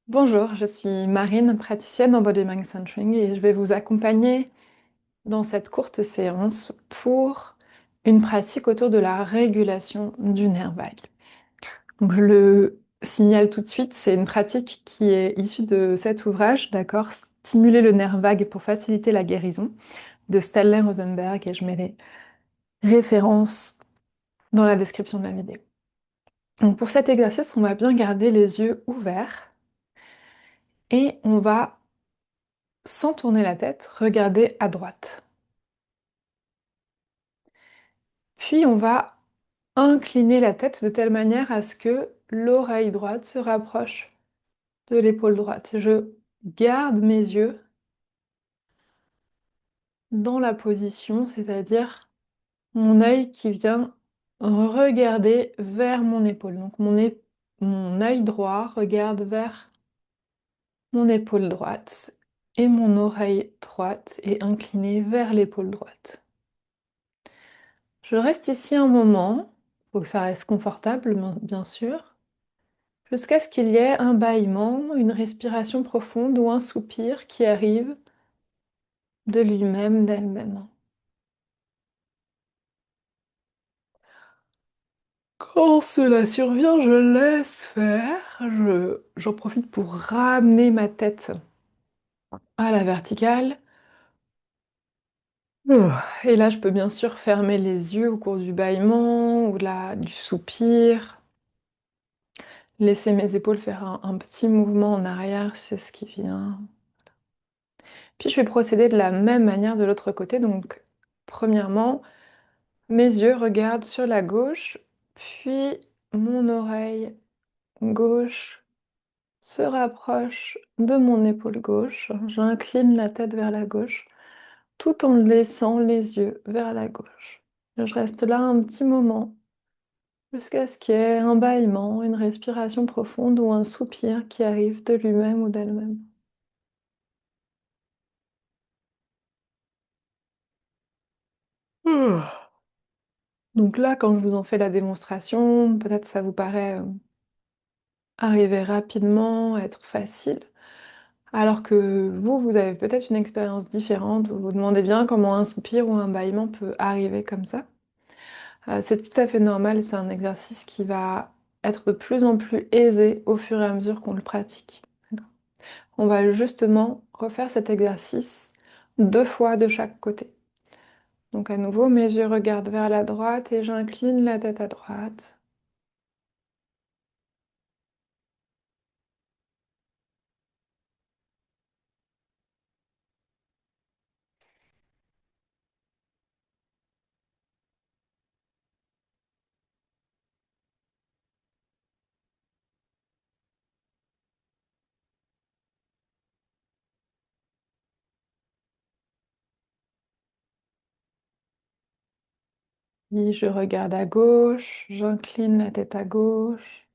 Bonjour, je suis Marine, praticienne en Body Mind Centering et je vais vous accompagner dans cette courte séance pour une pratique autour de la régulation du nerf vague. Donc je le signale tout de suite, c'est une pratique qui est issue de cet ouvrage, d'accord, Stimuler le nerf vague pour faciliter la guérison de Stanley Rosenberg et je mets les références dans la description de la vidéo. Donc pour cet exercice, on va bien garder les yeux ouverts et on va sans tourner la tête, regarder à droite. Puis on va incliner la tête de telle manière à ce que l'oreille droite se rapproche de l'épaule droite. Je garde mes yeux dans la position, c'est-à-dire mon œil qui vient regarder vers mon épaule. Donc mon œil droit regarde vers mon épaule droite et mon oreille droite est inclinée vers l'épaule droite. Je reste ici un moment, faut que ça reste confortable, bien sûr, jusqu'à ce qu'il y ait un bâillement, une respiration profonde ou un soupir qui arrive de lui-même, d'elle-même. Quand cela survient, je laisse faire. J'en profite pour ramener ma tête à la verticale. Et là, je peux bien sûr fermer les yeux au cours du bâillement ou du soupir. Laisser mes épaules faire un petit mouvement en arrière, c'est ce qui vient. Puis je vais procéder de la même manière de l'autre côté. Donc, premièrement, mes yeux regardent sur la gauche, puis mon oreille gauche se rapproche de mon épaule gauche. J'incline la tête vers la gauche, tout en laissant les yeux vers la gauche. Je reste là un petit moment, jusqu'à ce qu'il y ait un bâillement, une respiration profonde ou un soupir qui arrive de lui-même ou d'elle-même. Donc là, quand je vous en fais la démonstration, peut-être ça vous paraît arriver rapidement, être facile, alors que vous avez peut-être une expérience différente, vous vous demandez bien comment un soupir ou un bâillement peut arriver comme ça. C'est tout à fait normal, c'est un exercice qui va être de plus en plus aisé au fur et à mesure qu'on le pratique. On va justement refaire cet exercice 2 fois de chaque côté. Donc à nouveau, mes yeux regardent vers la droite et j'incline la tête à droite. Puis je regarde à gauche, j'incline la tête à gauche.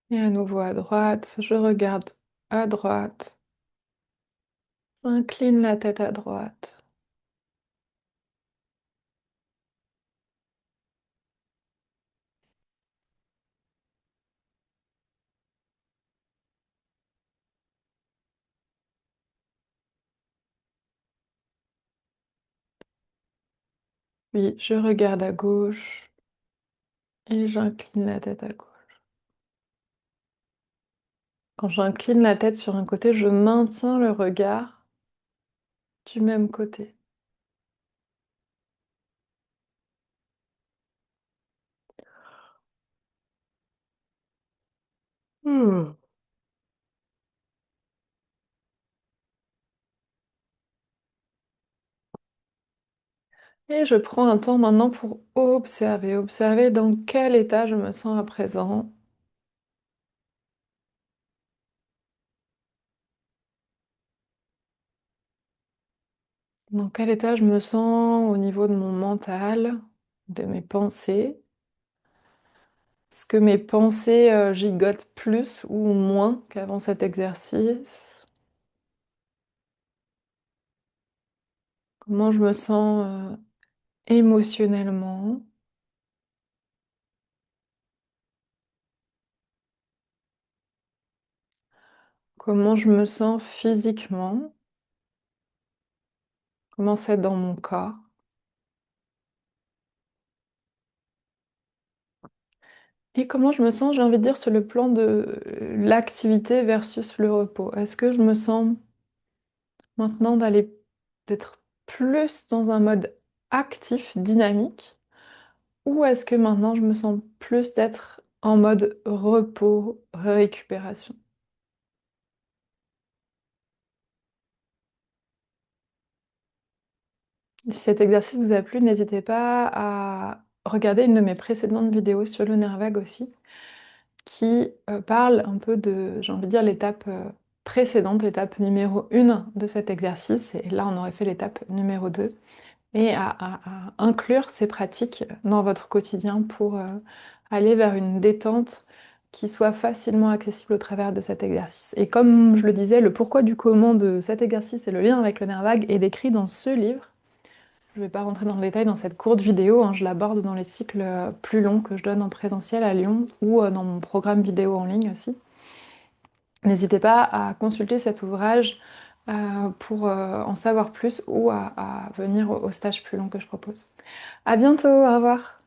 Et à nouveau à droite, je regarde à droite, j'incline la tête à droite. Puis je regarde à gauche et j'incline la tête à gauche. Quand j'incline la tête sur un côté, je maintiens le regard du même côté. Hmm. Et je prends un temps maintenant pour observer dans quel état je me sens à présent. Dans quel état je me sens au niveau de mon mental, de mes pensées. Est-ce que mes pensées gigotent plus ou moins qu'avant cet exercice? comment je me sens émotionnellement, comment je me sens physiquement, comment c'est dans mon corps, et comment je me sens, j'ai envie de dire, sur le plan de l'activité versus le repos. Est-ce que je me sens maintenant d'être plus dans un mode actif, dynamique, ou est-ce que maintenant je me sens plus d'être en mode repos, récupération? Si cet exercice vous a plu, n'hésitez pas à regarder une de mes précédentes vidéos sur le nerf vague aussi, qui parle un peu de, j'ai envie de dire, l'étape précédente, l'étape numéro 1 de cet exercice. Et là, on aurait fait l'étape numéro 2. Et à inclure ces pratiques dans votre quotidien pour aller vers une détente qui soit facilement accessible au travers de cet exercice. Et comme je le disais, le pourquoi du comment de cet exercice et le lien avec le nerf vague est décrit dans ce livre. Je ne vais pas rentrer dans le détail dans cette courte vidéo, hein, je l'aborde dans les cycles plus longs que je donne en présentiel à Lyon ou dans mon programme vidéo en ligne aussi. N'hésitez pas à consulter cet ouvrage pour en savoir plus ou à venir au stage plus long que je propose. À bientôt, au revoir.